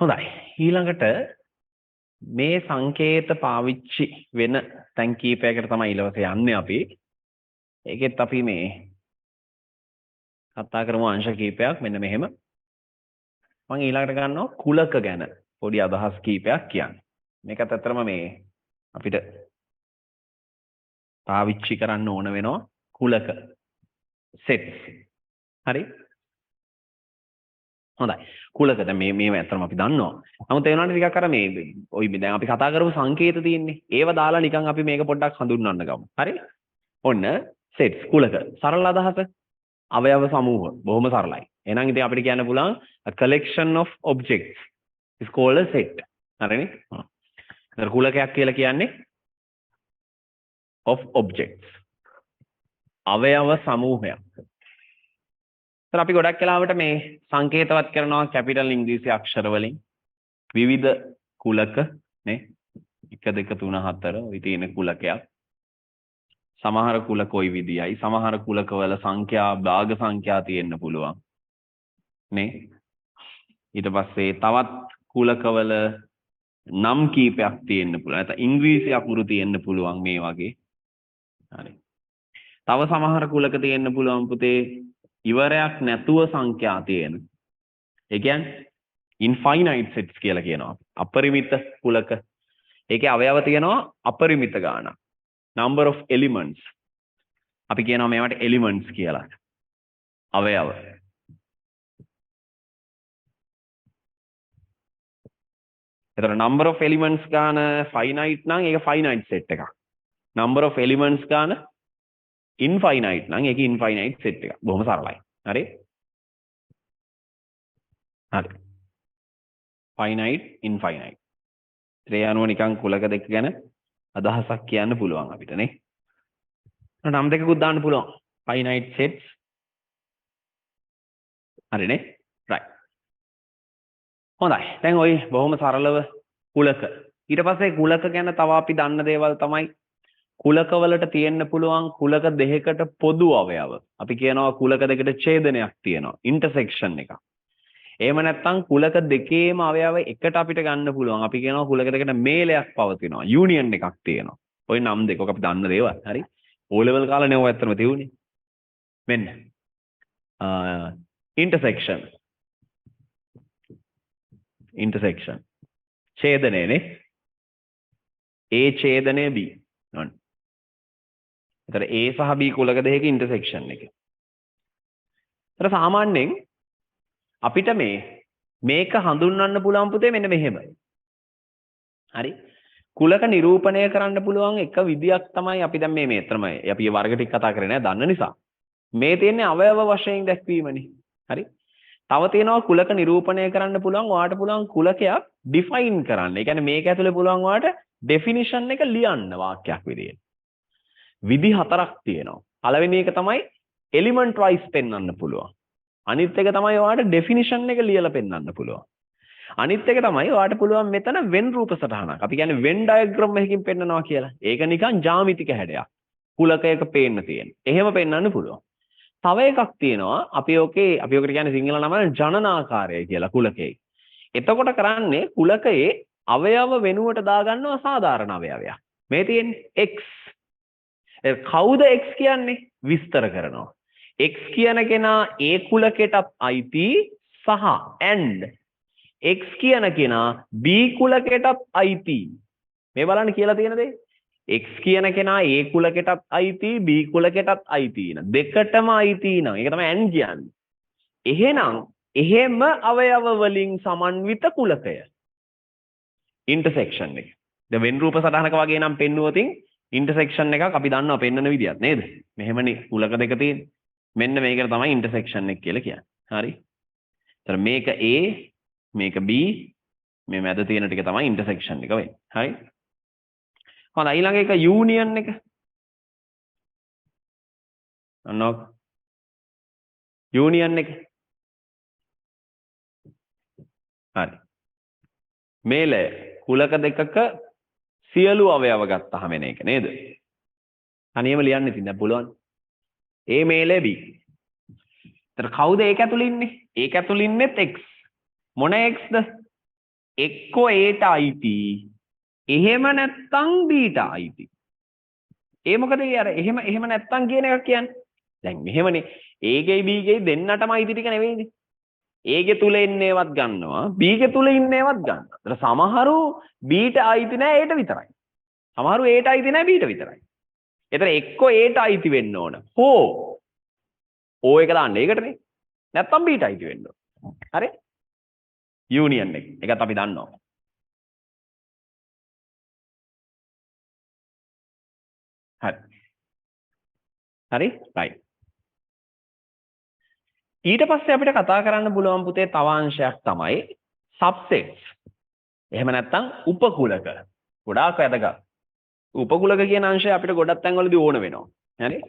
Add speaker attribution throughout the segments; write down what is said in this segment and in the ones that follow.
Speaker 1: හොඳයි. ඊළඟට මේ සංකේත පාවිච්චි වෙන තැන් කීපයකට තමයි ඊළඟට යන්නේ අපි. ඒකෙත් අපි මේ කතා කරමු අංශ කීපයක් මෙන්න මෙහෙම. මම ඊළඟට ගන්නවා කුලක ගැන පොඩි අදහස් කීපයක් කියන්න. මේකත් ඇත්තටම මේ අපිට පාවිච්චි කරන්න ඕන වෙනවා කුලක sets. හරි? හොඳයි. කුලක දැන් මේ ඇත්තටම අපි දන්නවා. නමුත් ඒ වුණාට ටිකක් අර මේ ඔයි දැන් අපි කතා කරපු සංකේත තියෙන්නේ. ඒව දාලා නිකන් අපි මේක පොඩ්ඩක් හඳුන්වන්න ගමු. හරි? ඔන්න sets කුලක. සරල අදහස අවයව සමූහ. බොහොම සරලයි. එහෙනම් ඉතින් අපිට කියන්න පුළුවන් a collection of objects is called a set. හරිනේ? හා. කුලකයක් කියලා කියන්නේ of objects. අවයව සමූහයක්. අපි ගොඩක් වෙලාවට මේ සංකේතවත් කරනවා කැපිටල් ඉංග්‍රීසි අක්ෂර වලින් විවිධ කුලක නේ 1 2 3 4 ඔය තියෙන කුලකයක් සමහර කුලක ওই විදියයි සමහර කුලකවල සංඛ්‍යා භාග සංඛ්‍යා තියෙන්න පුළුවන් නේ ඊට පස්සේ තවත් කුලකවල නම් කීපයක් තියෙන්න පුළුවන් නැත්නම් ඉංග්‍රීසි අකුරු තියෙන්න පුළුවන් මේ වගේ හරි තව සමහර කුලක තියෙන්න පුළුවන් පුතේ ඉවරයක් නැතුව සංඛ්‍යා තියෙන. ඒ කියන්නේ infinite sets කියලා කියනවා. අපරිමිත කුලක. ඒකේ අවයව තියෙනවා අපරිමිත ගාණක්. number of elements. අපි කියනවා මේවට elements කියලා. අවයව. එතකොට number of elements ගාන finite නම් ඒක finite set එකක්. number of elements ගාන infinite නම් ඒක infinite set එකක්. බොහොම සරලයි. හරි? හරි. finite infinite. ඒ අනුව නිකන් කුලක දෙක ගැන අදහසක් කියන්න පුළුවන් අපිට නේ. නම් දෙකකුත් දාන්න පුළුවන්. finite sets. හරිනේ? right. හොඳයි. දැන් ওই බොහොම සරලව කුලක. ඊට පස්සේ කුලක ගැන තව අපි දන්න දේවල් තමයි කුලකවලට තියෙන්න පුළුවන් කුලක දෙකකට පොදු අවයව. අපි කියනවා කුලක දෙකට ඡේදනයක් තියෙනවා. ඉන්ටර්සෙක්ෂන් එකක්. එහෙම නැත්නම් කුලක දෙකේම අවයව එකට අපිට ගන්න පුළුවන්. අපි කියනවා කුලක දෙකට මේලයක් පවතිනවා. යූනියන් එකක් තියෙනවා. ওই නම් දෙක ඔක අපි දන්න දේවල්. හරි? O level කාලේ නේ ඔය ඇත්තටම තියුනේ. මෙන්න. ඉන්ටර්සෙක්ෂන්. ඉන්ටර්සෙක්ෂන්. ඡේදනය නේ. A ඡේදනය B. ඔන්න. එතන A සහ B කුලක දෙකක ඉන්ටර්සෙක්ෂන් එක. ඒතර සාමාන්‍යයෙන් අපිට මේක හඳුන්වන්න පුළුවන් පුතේ මෙන්න මෙහෙම. හරි? කුලක නිරූපණය කරන්න පුළුවන් එක විදියක් තමයි අපි දැන් මේ තමයි අපි වර්ග ටික කතා කරේ නෑ දන්න නිසා. මේ තියෙන්නේ අවයව වශයෙන් දැක්වීමනේ. හරි? තව තියෙනවා කුලක නිරූපණය කරන්න පුළුවන් ඔයාට පුළුවන් කුලකයක් ඩිෆයින් කරන්න. ඒ කියන්නේ මේක ඇතුලේ පුළුවන් ඔයාට ඩෙෆිනිෂන් එක ලියන්න වාක්‍යයක් විදියට. විදි 4ක් තියෙනවා. පළවෙනි එක තමයි එලිමන්ට් වයිස් පෙන්වන්න පුළුවන්. අනිත් එක තමයි ඔයාලට ඩෙෆිනිෂන් එක ලියලා පෙන්වන්න පුළුවන්. අනිත් එක තමයි ඔයාලට පුළුවන් මෙතන වෙන් රූප සටහනක්. අපි කියන්නේ වෙන් ඩයග්‍රෑම් එකකින් පෙන්නනවා කියලා. ඒක නිකන් ජ්‍යාමිතික හැඩයක්. කුලකයක පේන්න තියෙන. එහෙම පෙන්වන්න පුළුවන්. තව එකක් තියෙනවා අපි ඔකට කියන්නේ සිංහල නම ජනනාකාරය කියලා කුලකේ. එතකොට කරන්නේ කුලකයේ අවයව වෙනුවට දාගන්නවා සාධාරණ අවයවයක්. මේ තියෙන්නේ x. කවුද x කියන්නේ? විස්තර කරනවා. x කියන කෙනා a කුලකයටත් අයිති සහ and x කියන කෙනා b කුලකයටත් අයිති. මේ බලන්න කියලා තියෙන දේ. x කියන කෙනා a කුලකයටත් අයිති b කුලකයටත් අයිති න. දෙකටම අයිති න. ඒක තමයි and කියන්නේ. එහෙනම් එහෙම අවයව වලින් සමන්විත කුලකය. ඉන්ටර්සෙක්ෂන් එක. දැන් වෙන් රූප සටහනක වගේ නම් පෙන්නුවොතින් ඉන්ටර්සෙක්ෂන් එකක් අපි දන්නවා පෙන්වන විදියක් නේද? මෙහෙමනේ කුලක දෙක තියෙන්නේ. මෙන්න මේකට තමයි ඉන්ටර්සෙක්ෂන් එක කියලා කියන්නේ. හරි? ඒතර මේක A මේක B මේ මැද තියෙන ටික තමයි ඉන්ටර්සෙක්ෂන් එක වෙන්නේ. හරි? හොඳයි ඊළඟ එක යූනියන් එක. අන්නෝ යූනියන් එක. හරි. මේල කුලක දෙකක සියලු අවයව ගත්තාම එන එක නේද? අනියම ලියන්න ඉතින් දැන් පුළුවන්. A මේලේ B. ඒතර කවුද ඒක ඇතුළේ ඉන්නේ? ඒක ඇතුළේ ඉන්නෙත් x. මොන xද? එක්කෝ Aට අයිති. එහෙම නැත්තම් Bට අයිති. ඒ මොකද අර එහෙම නැත්තම් කියන එකක් කියන්නේ. දැන් මෙහෙමනේ A ගේ B ගේ දෙන්නටම අයිති ටික නෙවෙයිනේ. A ගේ තුල ඉන්නේවත් ගන්නවා B ගේ තුල ඉන්නේවත් ගන්නවා. ඒතර සමහරු Bට අයිති නැහැ Aට විතරයි. සමහරු Aට අයිති නැහැ Bට විතරයි. ඒතර එක්කෝ Aට අයිති වෙන්න ඕන. හෝ O එක දාන්න ඒකටනේ. නැත්තම් Bට අයිති වෙන්න ඕන. හරි? යූනියන් එක. ඒකත් අපි දන්නවා. හරි. හරි? right. ඊට පස්සේ අපිට කතා කරන්න පුළුවන් පුතේ තව අංශයක් තමයි subsets. එහෙම නැත්නම් උපකුලක. ගොඩාක් වැදගත්. උපකුලක කියන අංශය අපිට ගොඩක් තැන්වලදී ඕන වෙනවා. හරි?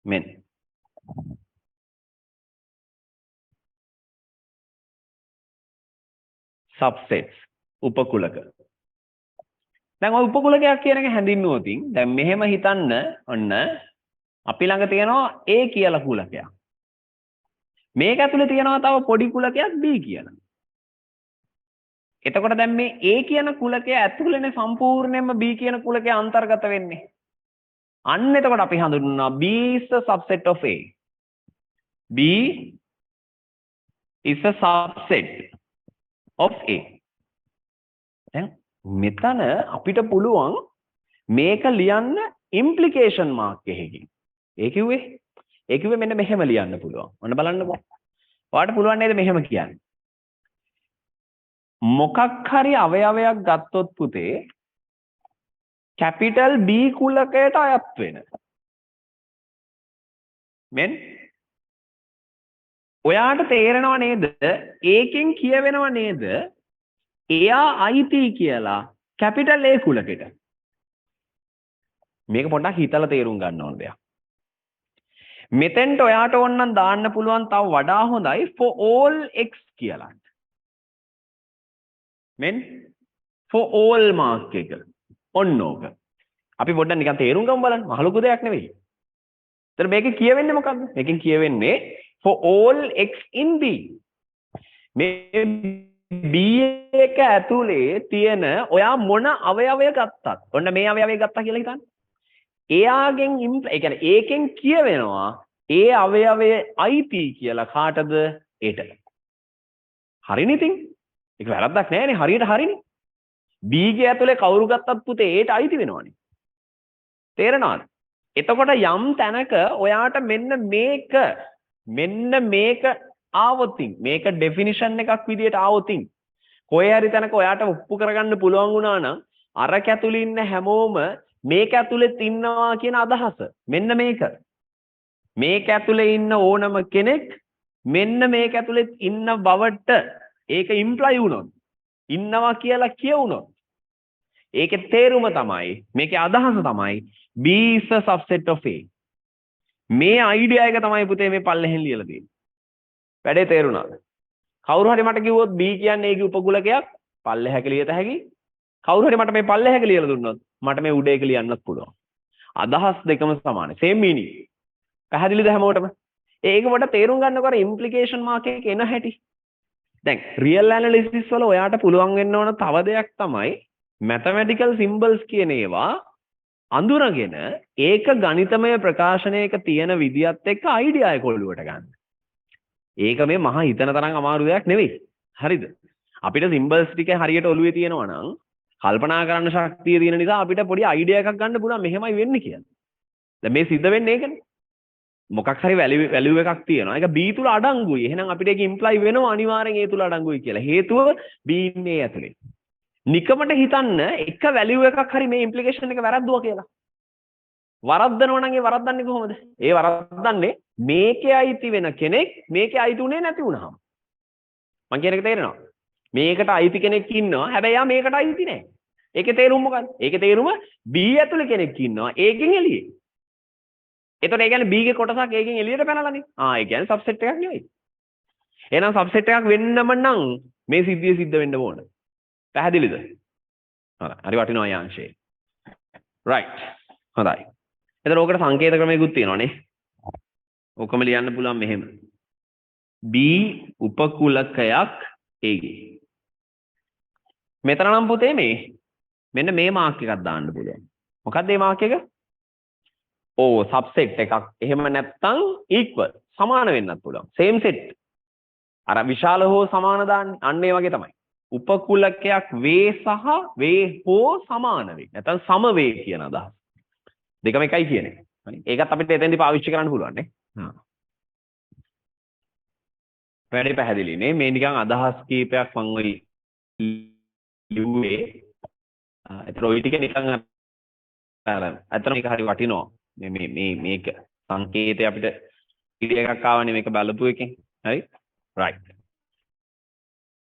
Speaker 1: මෙන්න. subsets උපකුලක. දැන් ඔය උපකුලකයක් කියන එක හැඳින්නුවොතින් දැන් මෙහෙම හිතන්න ඔන්න අපි ළඟ තියෙනවා A කියලා කුලකයක්. මේක ඇතුලේ තියෙනවා තව පොඩි කුලකයක් B කියලා. එතකොට දැන් මේ A කියන කුලකය ඇතුළේනේ සම්පූර්ණයෙන්ම B කියන කුලකය අන්තර්ගත වෙන්නේ. අන්න එතකොට අපි හඳුන්වනවා B is a subset of A. B is a subset of A. දැන් මෙතන අපිට පුළුවන් මේක ලියන්න implication mark එකකින්. ඒ කිව්වේ මෙන්න මෙහෙම ලියන්න පුළුවන්. ඔන්න බලන්නකෝ. ඔයාලට පුළුවන් නේද මෙහෙම කියන්න? මොකක් හරි අවයවයක් ගත්තොත් පුතේ කැපිටල් B කුලකයට අයත් වෙන. මෙන් ඔයාට තේරෙනව නේද? ඒකෙන් කියවෙනව නේද? එයා අයිති කියලා කැපිටල් A කුලකෙට. මේක පොඩ්ඩක් හිතලා තේරුම් ගන්න ඕන දෙයක්. මෙතෙන්ට ඔයාට ඕනනම් දාන්න පුළුවන් තව වඩා හොඳයි for all x කියලා. මෙන් for all mark එක. ඔන්න ඕක. අපි පොඩ්ඩක් නිකන් තේරුම් ගමු බලන්න. මහ ලොකු දෙයක් නෙවෙයි. ඒතර මේකේ කියවෙන්නේ මොකද්ද? මේකෙන් කියවෙන්නේ for all x in B. මේ B එක ඇතුලේ තියෙන ඔයා මොන අවයවය ගත්තත් ඔන්න මේ අවයවය ගත්තා කියලා හිතන්න. එයාගෙන් ඒ කියන්නේ ඒකෙන් කියවෙනවා ඒ අවයවයේ අයිති කියලා කාටද? ඒට. හරිනේ ඉතින්. ඒක වැරද්දක් නෑනේ. හරියට හරිනේ. B ගේ ඇතුලේ කවුරු ගත්තත් පුතේ ඒට අයිති වෙනවනේ. තේරෙනවද? එතකොට යම් තැනක ඔයාට මෙන්න මේක ආවොතින් මේක ඩෙෆිනිෂන් එකක් විදියට ආවොතින් කොහේ හරි තැනක ඔයාට ඔප්පු කරගන්න පුළුවන් වුණා නම් අර කැතුලේ ඉන්න හැමෝම මේක ඇතුලේ ඉන්නවා කියන අදහස මෙන්න මේක ඇතුලේ ඉන්න ඕනම කෙනෙක් මෙන්න මේක ඇතුලේ ඉන්න බවට ඒක ඉම්ප්ලයි වුණොත් ඉන්නවා කියලා කියවුණොත් ඒකේ තේරුම තමයි මේකේ අදහස තමයි B is a subset of A. මේ අයිඩියා එක තමයි පුතේ මේ පල්ලෙහෙන් ලියලා තියෙන්නේ. වැඩේ තේරුණාද? කවුරු හරි මට කිව්වොත් B කියන්නේ ඒකේ උපකුලකයක් පල්ලෙහැක ලියත හැකි. කවුරු හරි මට මේ පල්ලෙහැක ලියලා දුන්නොත් මට මේ උඩ එක ලියන්නත් පුළුවන්. අදහස් දෙකම සමානයි. same meaning. පැහැදිලිද හැමෝටම? ඒක පොඩ්ඩක් තේරුම් ගන්නකොට implication mark එක එන හැටි. දැන් real analysis වල ඔයාට පුළුවන් වෙන්න ඕන තව දෙයක් තමයි mathematical symbols කියන ඒවා අඳුරගෙන ඒක ගණිතමය ප්‍රකාශනයක තියෙන විදියත් එක්ක අයිඩියා එක ඔළුවට ගන්න. ඒක මේ මහා හිතන තරම් අමාරු දෙයක් නෙවෙයි. හරිද? අපිට symbols ටික හරියට ඔළුවේ තියෙනවා නම් කල්පනා කරන්න ශක්තිය තියෙන නිසා අපිට පොඩි අයිඩියා එකක් ගන්න පුළුවන් මෙහෙමයි වෙන්නේ කියලා. දැන් මේ සිද්ධ වෙන්නේ ඒකනේ. මොකක් හරි වැලියු එකක් තියෙනවා. ඒක B තුල අඩංගුයි. එහෙනම් අපිට ඒක ඉම්ප්ලයි වෙනවා අනිවාර්යෙන් A තුල අඩංගුයි කියලා. හේතුව B ඉන්නේ ඇතුලේ. නිකමට හිතන්න එක වැලියු එකක් හරි මේ ඉම්ප්ලිකේෂන් එක වැරද්දුවා කියලා. වරද්දනවා නම් ඒ වරද්දන්නේ කොහොමද? ඒ වරද්දන්නේ මේකේ අයිති වෙන කෙනෙක් මේකේ අයිති උනේ නැති වුනහම. මං කියන එක තේරෙනවද? මේකට අයිති කෙනෙක් ඉන්නවා. හැබැයි යා මේකට අයිති නැහැ. ඒකේ තේරුම මොකක්ද? ඒකේ තේරුම B ඇතුලේ කෙනෙක් ඉන්නවා. ඒකෙන් එළියේ. එතකොට ඒ කියන්නේ B ගේ කොටසක් ඒකෙන් එළියට පැනලානේ. ඒ කියන්නේ සබ්සෙට් එකක් නෙවෙයි. එහෙනම් සබ්සෙට් එකක් වෙන්නම නම් මේ සිද්ධිය සිද්ධ වෙන්න ඕන. පැහැදිලිද? හරි වටිනවා මේ අංශේ. right. හොඳයි. එතන ඕකට සංකේත ක්‍රමයකුත් තියෙනවානේ. ඔකම ලියන්න පුළුවන් මෙහෙම. B උපකුලකයක් A. මෙතන නම් පුතේ මෙන්න මේ මාක් එකක් දාන්න පුළුවන්. මොකක්ද මේ මාක් එක? ඕ සබ්සෙට් එකක්. එහෙම නැත්නම් equal සමාන වෙන්නත් පුළුවන්. same set. අර විශාල හෝ සමාන දාන්නේ. අන්න ඒ වගේ තමයි. උපකුලකයක් වේ සහ වේ හෝ සමාන වේ. නැත්නම් සම වේ කියන අදහස. දෙකම එකයි කියන්නේ. හරි. ඒකත් අපිට එතෙන්දී පාවිච්චි කරන්න පුළුවන් නේ. හා. වැඩි පැහැදිලි නේ. මේ නිකන් අදහස් කීපයක් මම ඔය ලිව්වේ. ඒතර ඔය ටික නිකන් අර අතන මේක හරි වටිනවා. මේක සංකේතය අපිට ඉතිරි එකක් ආවනේ මේක බලපු එකෙන්. හරි. right.